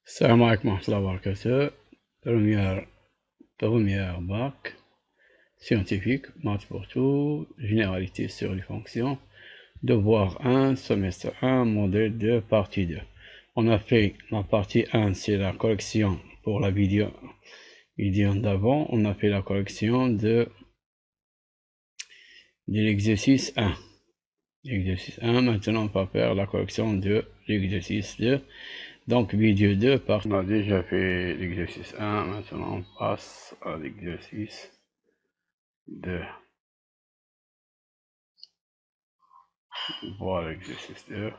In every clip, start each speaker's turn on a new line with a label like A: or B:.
A: Salam alaikum wa rahmatullahi wa barakatuh. Première bac, scientifique, maths pour tout, généralité sur les fonctions, devoir 1, semestre 1, modèle 2, partie 2. On a fait la partie 1, c'est la correction pour la vidéo d'avant. On a fait la correction de l'exercice 1. L'exercice 1, maintenant on va faire la correction de l'exercice 2. Donc, vidéo 2, on a déjà fait l'exercice 1, maintenant on passe à l'exercice 2. Voilà l'exercice 2.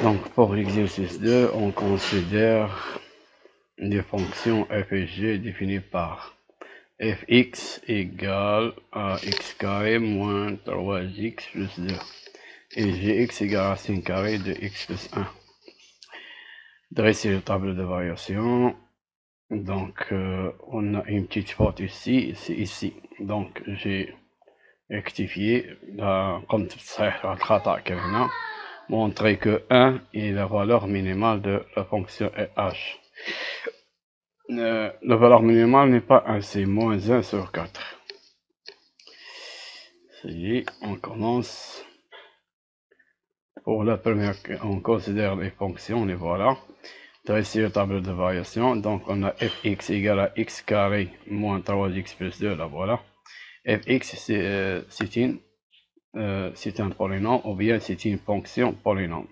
A: Donc, pour l'exercice 2, on considère des fonctions f et g définies par fx égale à x carré moins 3x plus 2 et gx égale à racine carrée de x plus 1. Dresser le tableau de variation. Donc, on a une petite faute ici, c'est ici. Donc, j'ai rectifié, comme montrer que 1 est la valeur minimale de la fonction h. La valeur minimale n'est pas 1, c'est moins 1 sur 4. On commence. Pour la première, on considère les fonctions, les voilà. Dresser le tableau de variation, donc on a fx égale à x carré moins 3x plus 2, là voilà. Fx c'est un polynôme ou bien c'est une fonction polynôme.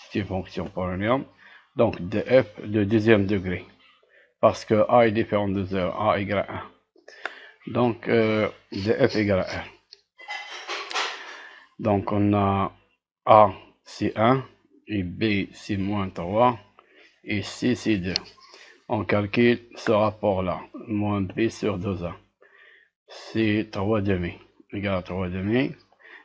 A: C'est une fonction polynôme, donc de f de deuxième degré, parce que a est différent de 0, a égale à 1. Donc de f égale à 1. Donc on a a c'est 1 et b c'est moins 3 et c c'est 2. On calcule ce rapport-là, moins b sur 2a. C'est 3 demi, égale à 3 demi.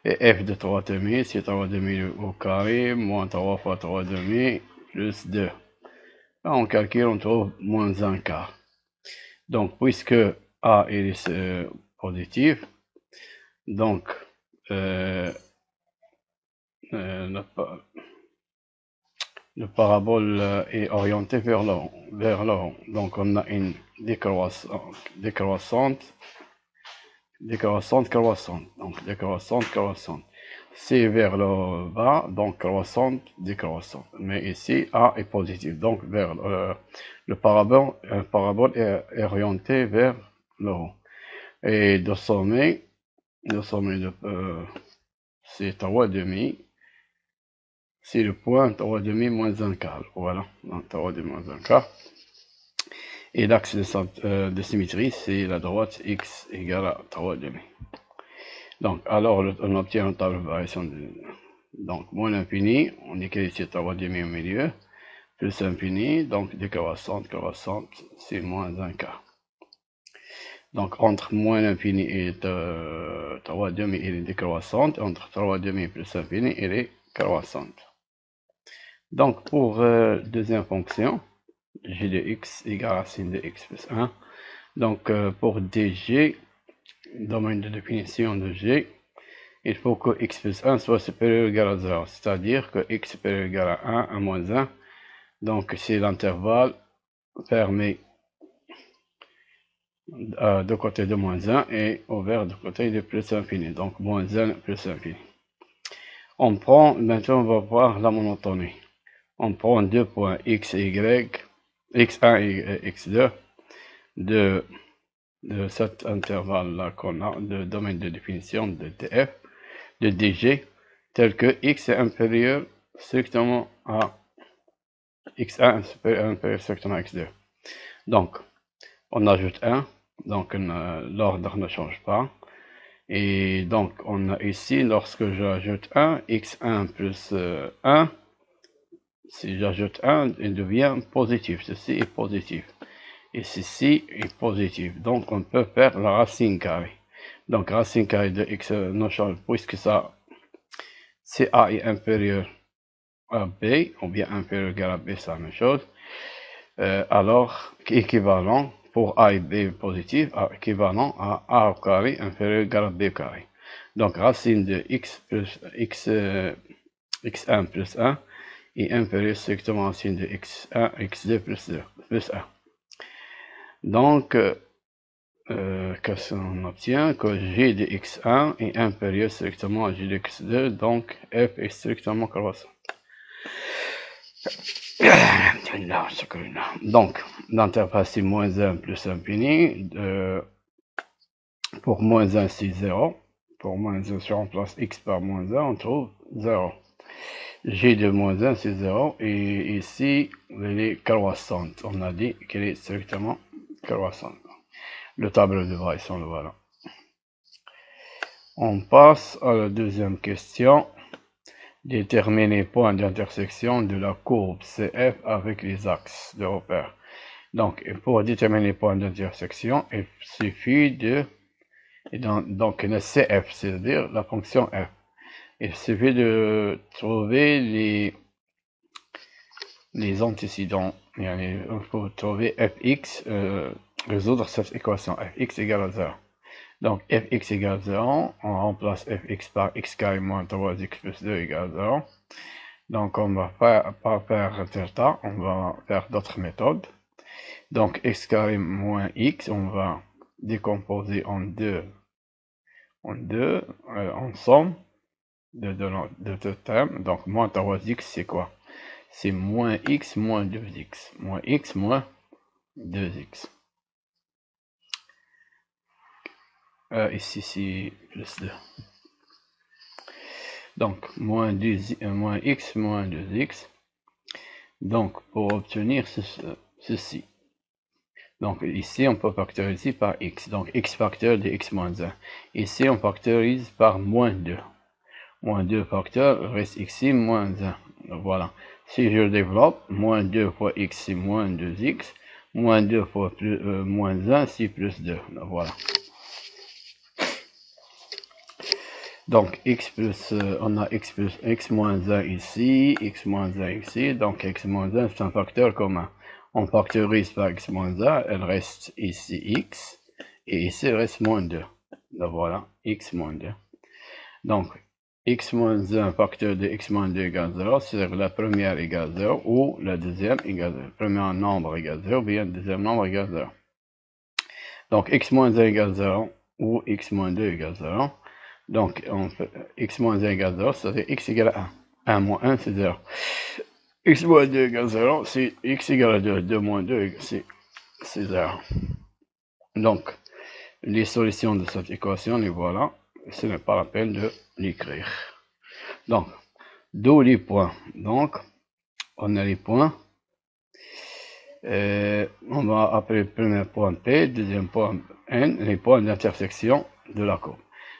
A: Et f de 3 demi, c'est 3 demi au carré, moins 3 fois 3 demi, plus 2. Là, on calcule, on trouve moins 1 quart. Donc, puisque a est positif, donc le parabole est orienté vers le haut. Donc, on a une décroissante. Donc, décroissante. C'est vers le bas, donc croissante, décroissante. Mais ici, A est positif. Donc, vers le parabole est orienté vers le haut. Et le sommet c'est 3,5. C'est le point 3,5 moins 1 quart. Voilà, donc 3,5 moins 1 quart. Et l'axe de symétrie, c'est la droite x égale à 3,5. Donc, alors, on obtient une table de variation donc moins l'infini, on écrit ici 3,5 au milieu, plus infini, donc décroissante, c'est moins 1 quart. Donc, entre moins l'infini et 3,5, il est décroissante, entre 3,5 plus infini, il est croissante. Donc, pour deuxième fonction, g de x égale à racine de x plus 1. Donc, pour dg, domaine de définition de g, il faut que x plus 1 soit supérieur ou égal à 0, c'est-à-dire que x supérieur ou égal à 1, 1 moins 1, donc c'est l'intervalle fermé de côté de moins 1 et ouvert de côté de plus infini, donc moins 1 plus infini. Maintenant on va voir la monotonie. On prend deux points x et y, x1 et x2 de cet intervalle-là qu'on a, de domaine de définition de df, de dg, tel que x est inférieur strictement à x1 inférieur strictement à x2. Donc, on ajoute 1, donc l'ordre ne change pas. Et donc, on a ici, lorsque j'ajoute 1, x1 plus 1, si j'ajoute 1, il devient positif. Ceci est positif. Et ceci est positif. Donc, on peut faire la racine carrée. Donc, racine carrée de x ne change, puisque ça, si a est inférieur à b, ou bien inférieur égal à b, c'est la même chose. Alors, équivalent, pour a et b positif, équivalent à a au carré inférieur égal à b au carré. Donc, racine de x plus x x1 plus 1 est inférieur strictement au signe de x1, x2 plus 2, plus 1. Donc, qu'est-ce qu'on obtient? Que g de x1 est inférieur strictement à g de x2, donc f est strictement croissant. Donc, l'interface est moins 1 plus infini. Pour moins 1, c'est 0. Pour moins 1, si on remplace x par moins 1, on trouve 0. G de moins 1, c'est 0. Et ici, elle est croissante. On a dit qu'elle est strictement croissante. Le tableau de bas, ici, on le voit là. On passe à la deuxième question. Déterminer les points d'intersection de la courbe CF avec les axes de repère. Donc, pour déterminer les points d'intersection, il suffit de... Donc, le CF, c'est-à-dire la fonction f. Il suffit de trouver les antécédents. Il faut trouver fx, résoudre cette équation. Fx égale à 0. Donc, fx égale 0, on remplace fx par x carré moins 3x plus 2 égale 0. Donc, on va pas faire delta, on va faire d'autres méthodes. Donc, x carré moins x, on va décomposer en deux en somme de deux termes. Donc, moins 3x, c'est quoi? C'est moins x moins 2x. Moins x moins 2x. Ici, c'est plus 2. Donc, moins x moins 2x. Donc, pour obtenir ceci. Donc, ici, on peut factoriser par x. Donc, x facteur de x moins 1. Ici, on factorise par moins 2. Moins 2 facteur reste ici moins 1. Voilà. Si je développe, moins 2 fois x, c'est moins 2x. Moins 2 fois moins 1, c'est plus 2. Voilà. Donc, x plus, on a x plus x moins 1 ici, x moins 1 ici. Donc, x moins 1, c'est un facteur commun. On factorise par x moins 1, elle reste ici x. Et ici, il reste moins 2. Donc, voilà, x moins 2. Donc, x moins 1 facteur de x moins 2 égale 0, c'est-à-dire la première égale 0 ou la deuxième égale 0. Premier nombre égale 0, bien le deuxième nombre égale 0. Donc, x moins 1 égale 0 ou x moins 2 égale 0. Donc, on fait x moins 1 égale 0, c'est-à-dire x égale à 1. 1 moins 1, c'est 0. X moins 2 égale 0, c'est x égale à 2. 2 moins 2, c'est 0. Donc, les solutions de cette équation, les voilà. Ce n'est pas la peine de l'écrire. Donc, d'où les points. Donc, on a les points. On va appeler le premier point P, deuxième point N, les points d'intersection de la courbe.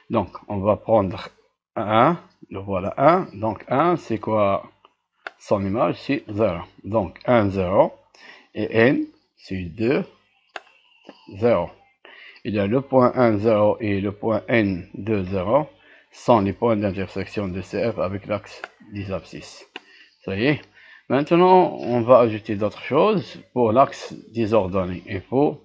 A: Donc, on va prendre 1, le voilà 1. Donc, 1, c'est quoi son image? C'est 0. Donc, 1, 0. Et N, c'est 2, 0. Il y a le point 1, 0 et le point N, 2, 0 sont les points d'intersection de CF avec l'axe des abscisses. Ça y est. Maintenant, on va ajouter d'autres choses pour l'axe des ordonnées. Il faut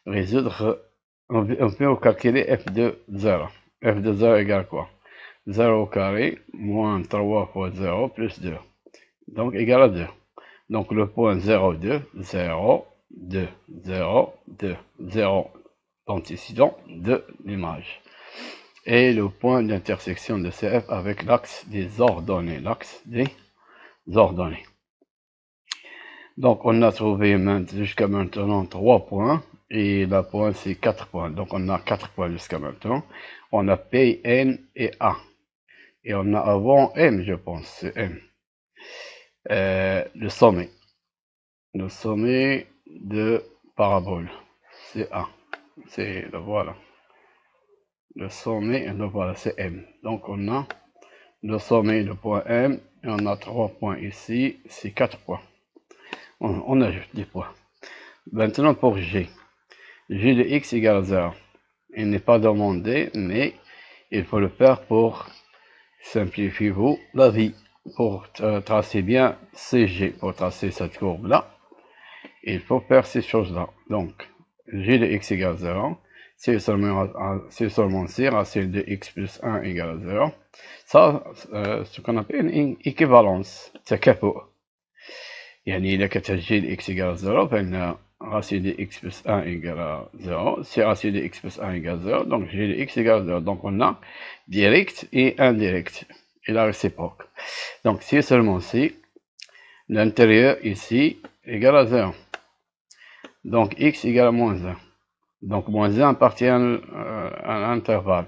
A: résoudre, on peut calculer f de 0. f de 0 égale quoi? 0 au carré moins 3 fois 0 plus 2. Donc, égal à 2. Donc, le point 0, 2, 0, 2, 0, 2, 0, l'antécédent de l'image. Et le point d'intersection de CF avec l'axe des ordonnées. L'axe des ordonnées. Donc, on a trouvé jusqu'à maintenant 3 points. Et la point, c'est 4 points. Donc, on a 4 points jusqu'à maintenant. On a P, N et A. Et on a avant M, je pense. C'est M. Le sommet. Le sommet de parabole. C'est A. C'est, voilà. Le sommet, le voilà, c'est M. Donc, on a le sommet, le point M. Et on a 3 points ici. C'est 4 points. On ajoute des points. Maintenant, pour G. G de x égale 0. Il n'est pas demandé, mais il faut le faire pour simplifier vous la vie. Pour tracer bien CG, pour tracer cette courbe-là, il faut faire ces choses-là. Donc, G de x égale 0, c'est seulement si racine de x plus 1 égale à 0. Ça, ce qu'on appelle une équivalence. تكافؤ. يعني إذا كانت تجي x égale à 0 فإن racine de x plus 1 égale à 0. Si racine de x plus 1 égale à 0, donc g de x égale à 0. Donc on a direct et indirect. Et la réciproque. Donc si seulement si, l'intérieur ici égale à 0. Donc x égale à moins 1. Donc moins 1 appartient à l'intervalle.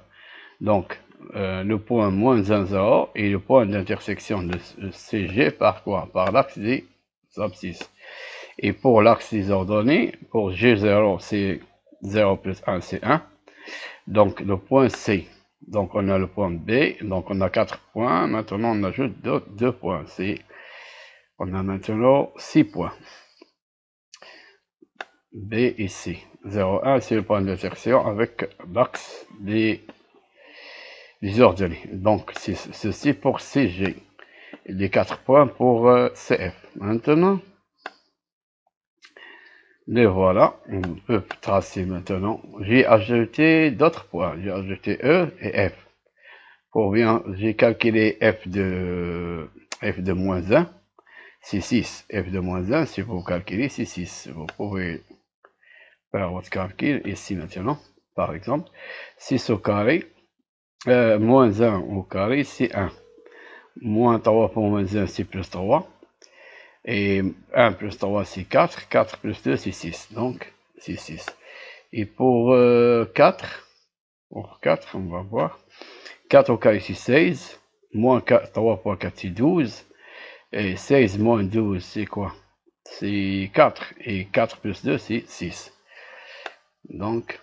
A: Donc le point moins 1, 0 et le point d'intersection de CG par quoi? Par l'axe des abscisses. Et pour l'axe des ordonnées, pour G0 c'est 0 plus 1 c'est 1. Donc le point C. Donc on a le point B. Donc on a 4 points. Maintenant on ajoute 2 points. On a maintenant 6 points. B et C. 0, 1 c'est le point d'intersection avec l'axe des ordonnées. Donc ceci pour CG. Et les 4 points pour CF. Maintenant, les voilà. On peut tracer maintenant. J'ai ajouté d'autres points. J'ai ajouté E et F. Pour bien, j'ai calculé F de moins 1. C'est 6. F de moins 1, si vous calculez, c'est 6. Vous pouvez faire votre calcul ici maintenant, par exemple. 6 au carré, moins 1 au carré, c'est 1. Moins 3 pour moins 1, c'est plus 3. Et 1 plus 3, c'est 4. 4 plus 2, c'est 6. Donc, c'est 6. Et pour 4, on va voir. 4 au carré, c'est 16. Moins 4, 3 fois 4, c'est 12. Et 16 moins 12, c'est quoi? C'est 4. Et 4 plus 2, c'est 6. Donc,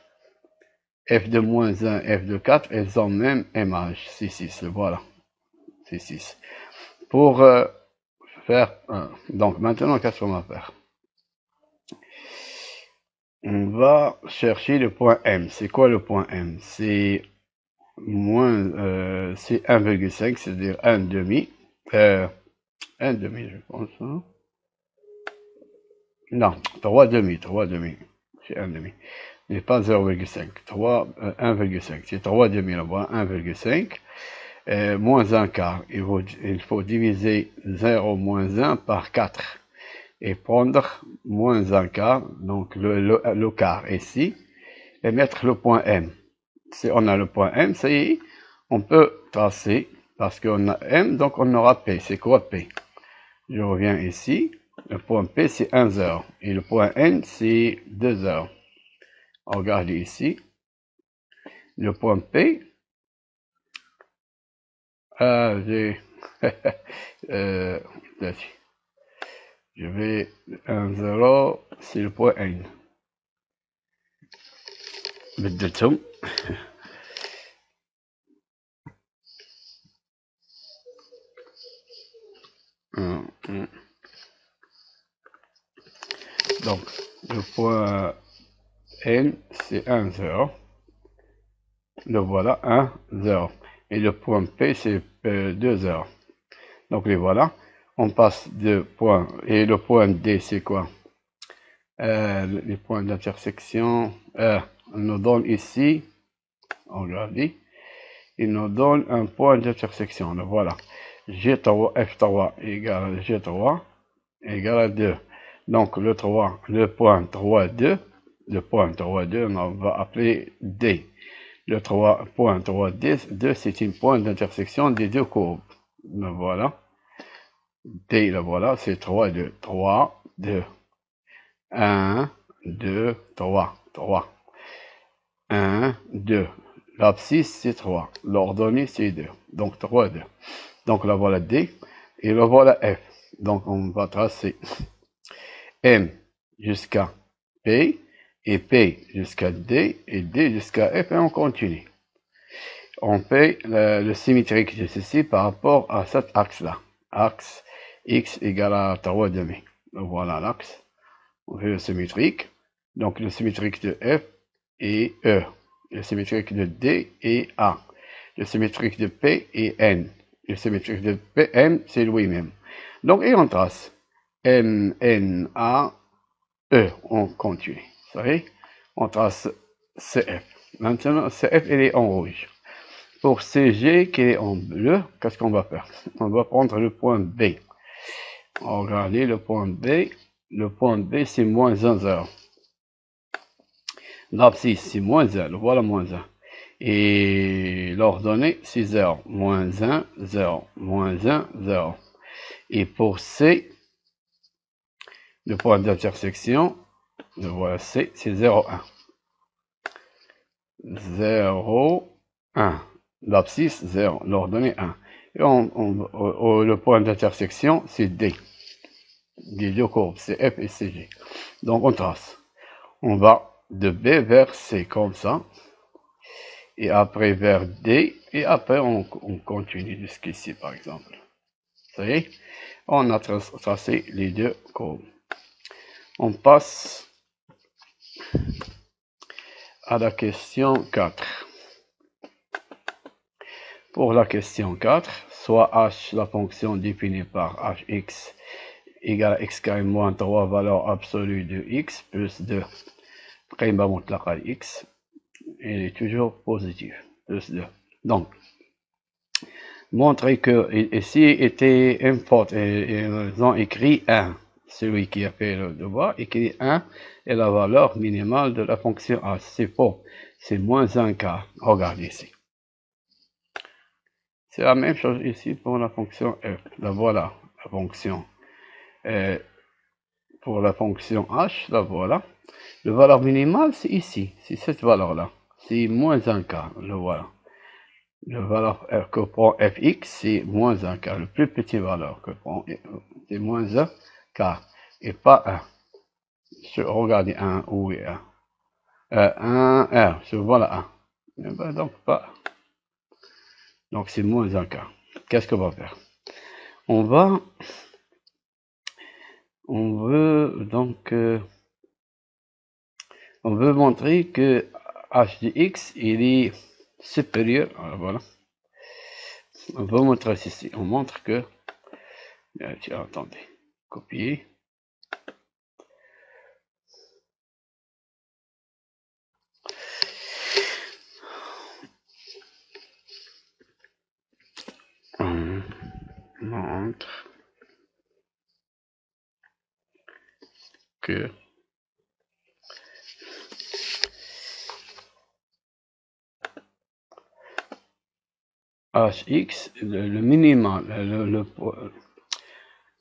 A: f de moins 1, f de 4, elles ont même âge. C'est 6. Voilà. C'est 6. Pour faire... donc, maintenant, qu'est-ce qu'on va faire? On va chercher le point M. C'est quoi le point M? C'est moins... c'est 1,5, c'est-à-dire 1 demi. 1 demi, je pense. Hein? Non, 3 demi. C'est 1 demi. Mais pas 0,5. 1,5. C'est 3 demi là-bas, 1,5. Moins 1 quart. Il faut diviser 0 moins 1 par 4. Et prendre moins 1 quart, donc le quart ici, et mettre le point M. Si on a le point M, ça y est, on peut tracer, parce qu'on a M, donc on aura P. C'est quoi P? Je reviens ici. Le point P, c'est 1 0. Et le point N, c'est 2 0. Regardez ici. Le point P. Je vais 1 0. C'est le point N. بدلتهم. Donc, le point N, c'est 1, 0. Le voilà, 1, 0. Et le point P, c'est 2, 0. Donc, les voilà. On passe de points. Et le point D, c'est quoi? Les points d'intersection. On nous donne ici, regardez, il nous donne un point d'intersection. Voilà. G3, F3 égale G3 égale à 2. Donc, le point 3, 2, on va appeler D. Le point 3, 2, c'est une point d'intersection des deux courbes. Le voilà. D, le voilà, c'est 3, 2. 3, 2. 1, 2, 3. 3. 1, 2. L'abscisse, c'est 3. L'ordonnée, c'est 2. Donc, 3, 2. Donc, là, voilà D. Et là, voilà F. Donc, on va tracer M jusqu'à P, et P jusqu'à D, et D jusqu'à F, et on continue. On fait le symétrique de ceci par rapport à cet axe-là. Axe X égale à 3 demi. Voilà l'axe. On fait le symétrique. Donc, le symétrique de F et E. Le symétrique de D et A. Le symétrique de P et N. Le symétrique de PM, c'est lui-même. Donc, et on trace. M, N, A, E. On continue. Vous savez, on trace CF. Maintenant, CF, il est en rouge. Pour CG, qui est en bleu, qu'est-ce qu'on va faire? On va prendre le point B. Regardez le point B. Le point B, c'est moins 1, 0. L'abscisse, c'est moins 1. Voilà, moins 1. Et l'ordonnée, c'est 0. Moins 1, 0. Moins 1, 0. Et pour C, le point d'intersection, voilà C, c'est 0, 1. 0, 1. L'abscisse, 0. L'ordonnée, 1. Et le point d'intersection, c'est D. Des deux courbes, c'est F et CG. Donc on trace. On va de B vers C, comme ça. Et après vers D. Et après on continue jusqu'ici, par exemple. Ça y est, on a tracé les deux courbes. On passe à la question 4. Pour la question 4, soit h, la fonction définie par hx égale à x carré moins 3 valeur absolue de x plus 2 قيمة مطلقة de x, elle est toujours positive, plus 2. Donc, montrer que ici était une faute, ils ont écrit 1. Celui qui a fait le devoir écrit 1 et la valeur minimale de la fonction h. C'est faux, c'est moins 1 quart. Regardez ici. C'est la même chose ici pour la fonction f. La voilà, la fonction. Pour la fonction h, la voilà. La valeur minimale, c'est ici, c'est cette valeur-là. C'est moins 1 quart, le voilà. La valeur que prend fx, c'est moins 1 quart. Le plus petit valeur que prend, c'est moins 1 quart. Et pas 1. Regardez 1, où est 1 1, voilà 1. Et ben donc pas 1. Donc c'est moins 1 quart. Qu'est-ce qu'on va faire? On veut donc... on veut montrer que h de x, il est supérieur. Alors voilà. On veut montrer ceci. On montre que... Tiens, attendez. Copier. On montre que hx, le minimal,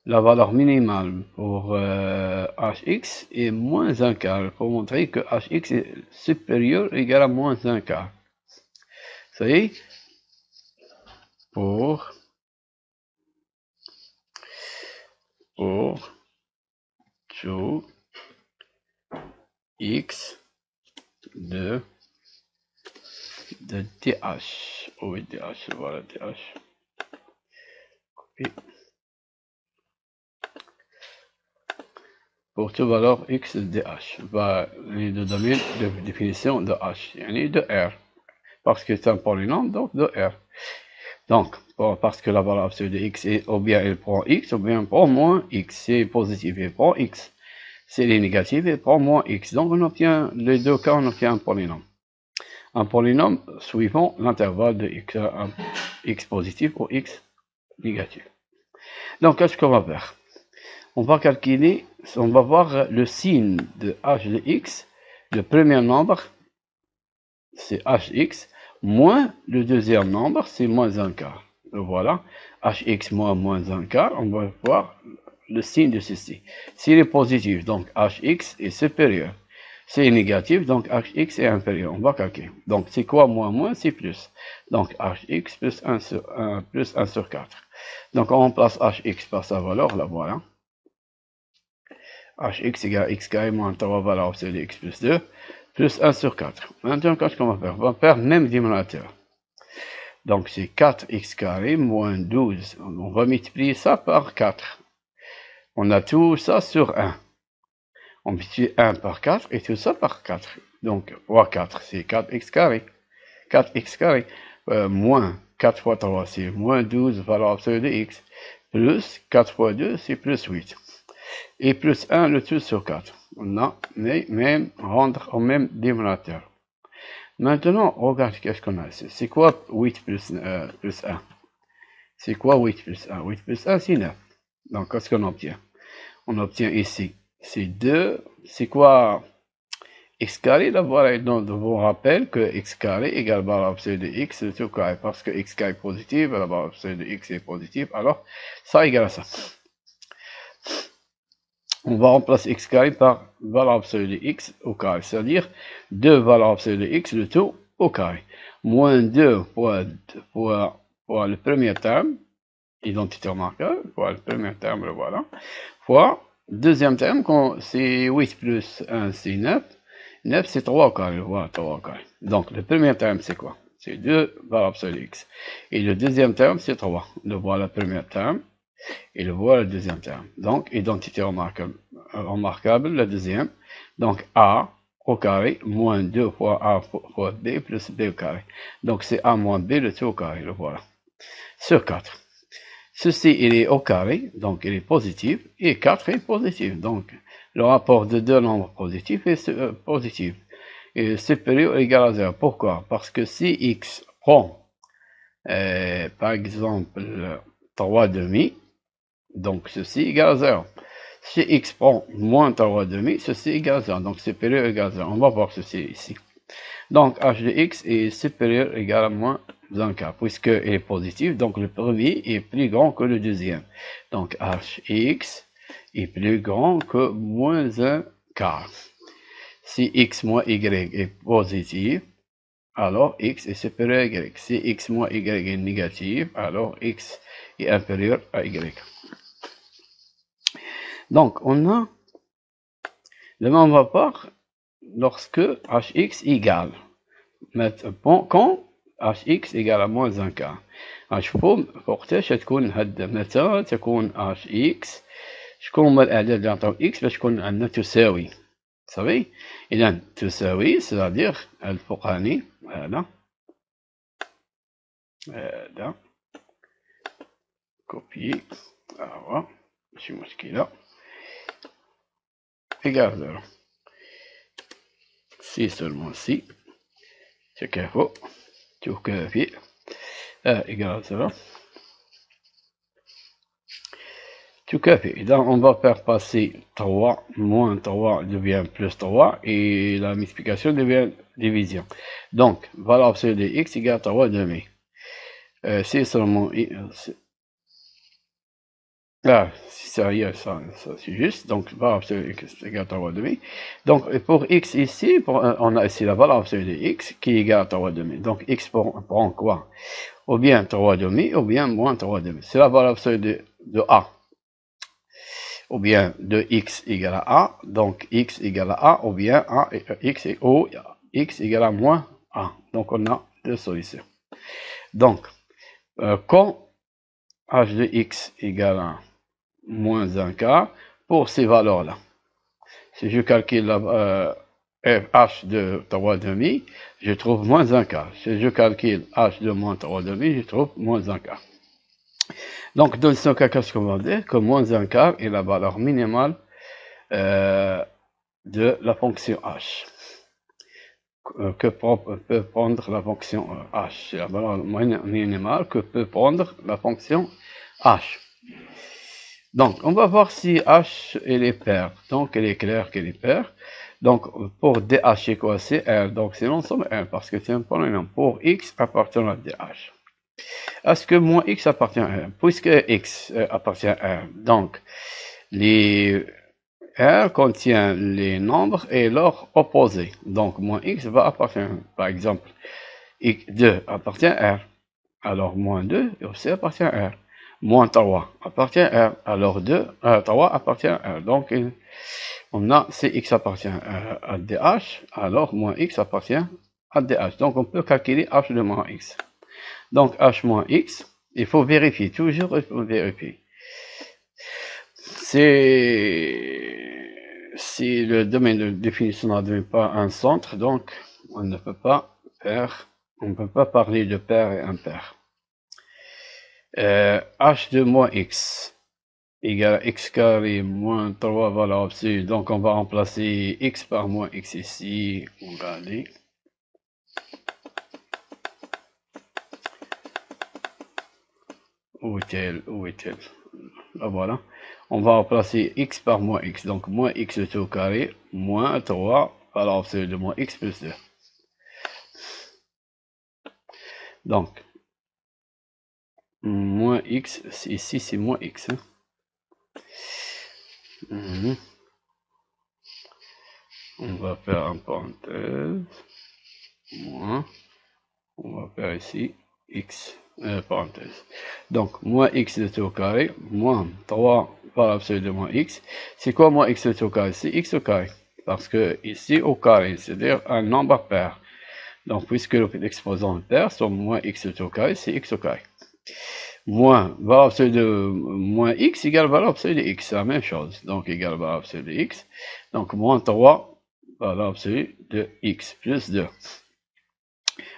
A: la valeur minimale pour hx est moins 1 quart. Pour montrer que hx est supérieur ou égal à moins 1 quart. Ça y est, pour tout x de dh. Oui, dh, voilà dh. Copier. Pour toute valeur x de dh. Va les deux domaines de définition de h, yani de r. Parce que c'est un polynôme, donc de r. Donc, parce que la valeur absolue de x est, ou bien elle prend x, ou bien elle prend moins x. Si elle est positive, elle prend x. Si elle est négative, elle prend moins x. Donc, on obtient, les deux cas, on obtient un polynôme. Un polynôme suivant l'intervalle de x, x positif ou x négatif. Donc, qu'est-ce qu'on va faire? On va calculer, on va voir le signe de h de x. Le premier nombre, c'est hx, moins le deuxième nombre, c'est moins 1 quart. Voilà, hx moins 1 quart, on va voir le signe de ceci. S'il est positif, donc hx est supérieur. S'il est négatif, donc hx est inférieur. On va calculer. Donc c'est quoi moins, c'est plus. Donc hx plus 1 sur 4. Donc on remplace hx par sa valeur, la voilà. hx égale x carré moins 3 valeur c'est x plus 2. Plus 1 sur 4. Maintenant, qu'est-ce qu'on va faire? On va faire même dénominateur. Donc, c'est 4x carré moins 12. On va multiplier ça par 4. On a tout ça sur 1. On multiplie 1 par 4 et tout ça par 4. Donc, fois 4, c'est 4x carré. 4x carré. Moins 4 fois 3, c'est moins 12, valeur absolue de x. Plus 4 fois 2, c'est plus 8. Et plus 1, le tout sur 4. On a même rendre au même dénominateur. Maintenant, regarde qu'est-ce qu'on a ici. C'est quoi 8 plus 1? C'est quoi 8 plus 1? 8 plus 1, c'est 9. Donc, qu'est-ce qu'on obtient? On obtient ici, c'est 2. C'est quoi x carré? D'abord, donc, je vous rappelle que x carré égale valeur absolue de x tout carré. Parce que x carré est positif, la valeur absolue de x est positive. Alors, ça égale à ça. On va remplacer x carré par valeur absolue de x au carré. C'est-à-dire 2 valeurs absolues de x, le tout au carré. Moins 2 pour le premier terme, identité remarquable, pour le premier terme, le voilà, fois deuxième terme, c'est 8 plus 1, c'est 9. 9, c'est 3 au carré, voilà, 3 au carré. Donc, le premier terme, c'est quoi? C'est 2 valeurs absolues de x. Et le deuxième terme, c'est 3. Le voilà le premier terme, et le voilà le deuxième terme. Donc, identité remarquable, la deuxième. Donc, a au carré moins 2 fois a fois b plus b au carré. Donc, c'est a moins b, le tout au carré, le voilà. Sur 4. Ceci, il est au carré, donc il est positif, et 4 est positif. Donc, le rapport de deux nombres positifs est positif. Et supérieur ou égal à 0. Pourquoi? Parce que si x prend, par exemple, 3 demi, donc ceci égale à 0. Si x prend moins 3 demi, ceci égale à 0. Donc, supérieur ou égal à 0. On va voir ceci ici. Donc, h de x est supérieur ou égal à moins 1 quart, puisqu'il est positif, donc le premier est plus grand que le deuxième. Donc, hx est plus grand que moins 1 quart. Si x moins y est positif, alors x est supérieur à y. Si x moins y est négatif, alors x est inférieur à y. Donc, on a le même rapport lorsque hx égale. Quand hx égale à moins 1 quart. فوق وقتاش تكون هاد متى تكون hx شكون هما الأعداد اللي عطاو x باش تكون عندنا تساوي صافي. إذا تساوي سيتادير الفوقاني هذا كوبيي هو ماشي مشكلة إيكال زيرو سي سولمون سي تكافؤ تكافئ إيكال زيرو تكافئ. إذا on va faire passer 3 moins 3 devient plus 3 et la multiplication devient division. Donc, valeur absolue de x égale 3 demi. C'est seulement ça c'est juste. Donc, valeur absolue de x égale 3 demi. Donc, pour x ici, on a ici la valeur absolue de x qui est égale à 3 demi. Donc, x prend quoi? Ou bien 3 demi, ou bien moins 3 demi. C'est la valeur absolue de a. Ou bien de x égale à a, donc x égale à a, ou bien a, x égale à moins a. Donc on a deux solutions. Donc, quand h de x égale à moins 1 quart, pour ces valeurs-là, si je calcule h de 3 demi, je trouve moins 1 quart. Si je calcule h de moins 3 demi, je trouve moins 1 quart. Donc, dans ce cas, qu'est-ce qu'on va dire? Que moins 1 quart est la valeur minimale de la fonction h. Que peut prendre la fonction h. C'est la valeur minimale que peut prendre la fonction h. Donc, on va voir si h elle est paire. Donc, il est clair qu'elle est paire. Donc, pour dh, c'est quoi? C'est r. Donc, c'est l'ensemble r parce que c'est un polynôme. Pour x appartenant à dh. Est-ce que moins x appartient à R? Puisque x appartient à R, donc R contient les nombres et leurs opposés. Donc moins x va appartenir. Par exemple, x2 appartient à R, alors moins 2 aussi appartient à R. Moins 3 appartient à R, alors 3 appartient à R. Donc on a si x appartient à DH, alors moins x appartient à DH. Donc on peut calculer h de moins x. Donc, h moins x, il faut vérifier, toujours il faut vérifier. Si le domaine de définition ne donne pas un centre, donc on ne peut pas parler de paire et impair. H de moins x égale à x carré moins 3 valeur absolue. Donc, on va remplacer x par moins x ici. On va aller. Où est-elle? Où est-elle? Là, voilà. On va remplacer x par moins x. Donc, moins x tout au carré, moins 3, valeur absolue de moins x plus 2. Donc, moins x, ici c'est moins x. Hein. On va faire un parenthèse, moins, on va faire ici x, parenthèse. Donc, moins x de tout au carré, moins 3 valeur absolue de moins x. C'est quoi moins x de tout au carré? C'est x au carré. Parce que ici au carré, c'est-à-dire un nombre pair. Donc, puisque l'exposant pair, soit moins x de tout au carré, c'est x au carré. Moins valeur absolue de moins x égale valeur absolue de x, c'est la même chose. Donc, égale valeur absolue de x. Donc, moins 3 valeur absolue de x plus 2.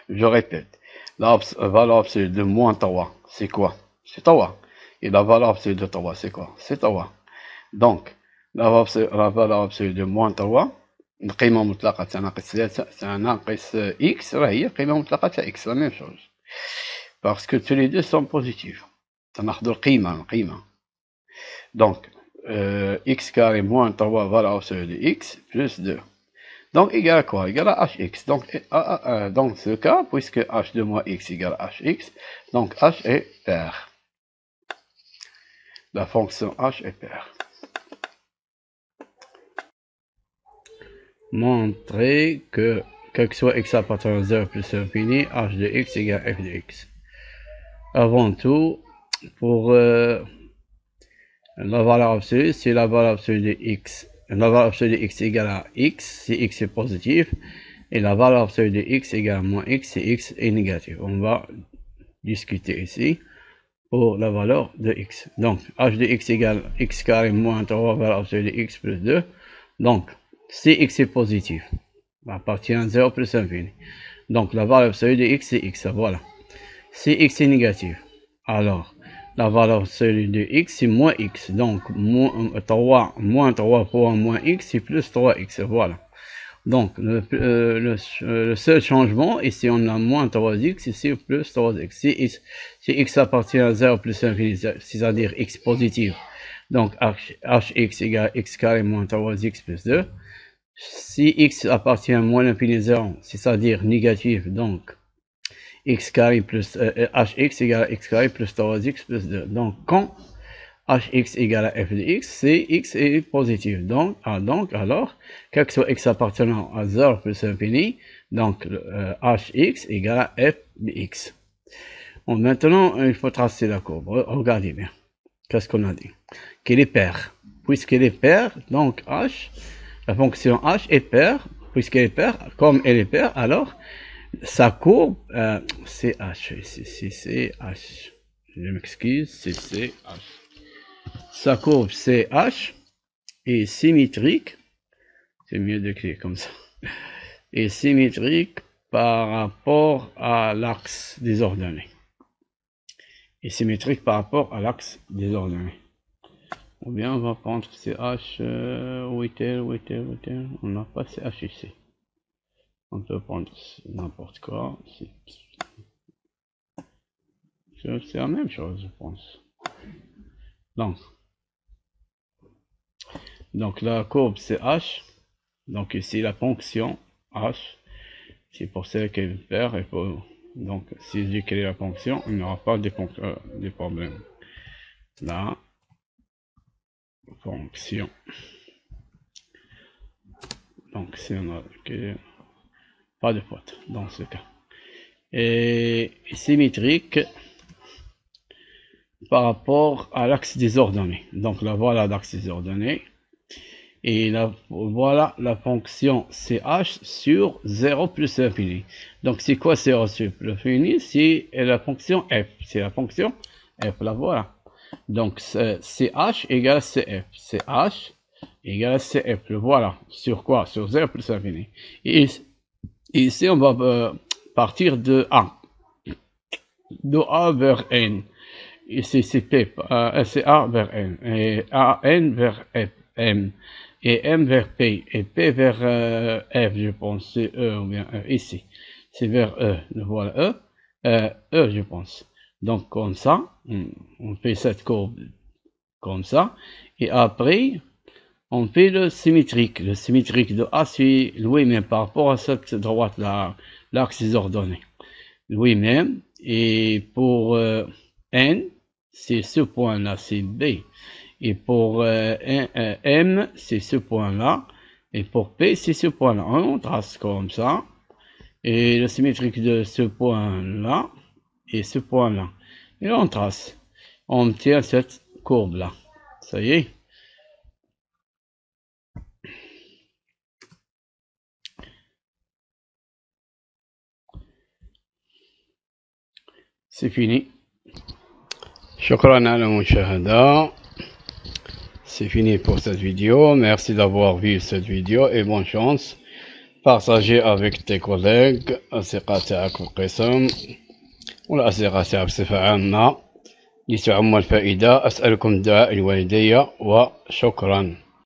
A: Je répète, la valeur absolue de moins 3, c'est quoi? C'est 3. Et la valeur absolue de 3, c'est quoi? C'est 3. Donc, la valeur absolue de moins 3, القيمة مطلقة تناقص 3 تناقص x راهي قيمة مطلقة تاع x la même chose. Parce que tous les deux sont positifs. تناخذ القيمة. Donc, x carré moins 3 valeur absolue de x plus 2. Donc, égal à quoi? Égal à hx. Donc, dans ce cas, puisque h de moins x égale à hx, donc h est pair. La fonction h est pair. Montrer que, quel que soit x appartenant à 0 plus l'infini, h de x égale f de x. Avant tout, pour la valeur absolue, c'est la valeur absolue de x. La valeur absolue de x égale à x, si x est positif. Et la valeur absolue de x égale à moins x si x est négatif. On va discuter ici pour la valeur de x. Donc, h de x égale x carré moins 3 valeur absolue de x plus 2. Donc, si x est positif, appartient à 0 plus infini. Donc, la valeur absolue de x c'est x, voilà. Si x est négatif, alors la valeur absolue de x c'est moins x. Donc, moins 3 fois moins x c'est plus 3x, voilà. Donc, le seul changement, ici on a moins 3x, ici plus 3x. Si x appartient à 0 plus infini, c'est-à-dire x positif, donc hx égale x carré moins 3x plus 2. Si x appartient à moins l'infini 0, c'est-à-dire négatif, donc x carré plus hx égale x carré plus 3x plus 2. Donc, quand hx égale à f de x, c'est x est positif. Donc, alors, quel que soit x appartenant à 0 plus infini, donc hx égale à f de x. Bon, maintenant, il faut tracer la courbe. Regardez bien. Qu'est-ce qu'on a dit? Qu'elle est paire. Puisqu'elle est paire, donc h, la fonction h est paire. Puisqu'elle est paire, comme elle est paire, alors, sa courbe, c'est h. C'est h. Je m'excuse, c'est h. Sa courbe CH est symétrique, c'est mieux d'écrire comme ça, est symétrique par rapport à l'axe des ordonnées. Est symétrique par rapport à l'axe des ordonnées. Ou bien on va prendre CH, où est-elle? On n'a pas CH ici. On peut prendre n'importe quoi. C'est la même chose, je pense. Donc la courbe c'est h, donc ici la fonction h, c'est pour celle qu'elle perd, et pour, donc si j'écris la fonction, il n'y aura pas de problèmes. La fonction, donc si on a pas de faute dans ce cas, et symétrique par rapport à l'axe des ordonnées. Donc là voilà l'axe des ordonnées. Et là, voilà la fonction ch sur 0 plus l'infini. Donc c'est quoi 0 sur l'infini? C'est la fonction f. C'est la fonction f, la voilà. Donc ch égale cf. ch égale cf, le voilà. Sur quoi? Sur 0 plus l'infini. Et ici on va partir de a. De a vers n. Ici c'est p, c'est a vers n. Et a n vers f, m. Et m vers p, et p vers f, je pense, c'est e ou bien e, ici, c'est vers e, voilà e, je pense. Donc comme ça, on fait cette courbe comme ça. Et après, on fait le symétrique. Le symétrique de A suit lui-même par rapport à cette droite-là, l'axe des ordonnées. Lui-même. Et pour N, c'est ce point-là, c'est B. Et pour M, c'est ce point-là. Et pour P, c'est ce point-là. On trace comme ça. Et le symétrique de ce point-là et ce point-là. Et on trace. On obtient cette courbe-là. Ça y est. C'est fini. شكرا على المشاهدة. C'est fini pour cette vidéo. Merci d'avoir vu cette vidéo et bonne chance. Partagez avec tes collègues الأصدقاء تاعك في القسم والأصدقاء تاعك بصفة عامة لتعم الفائدة. أسألكم دعاء الوالدية وشكرا.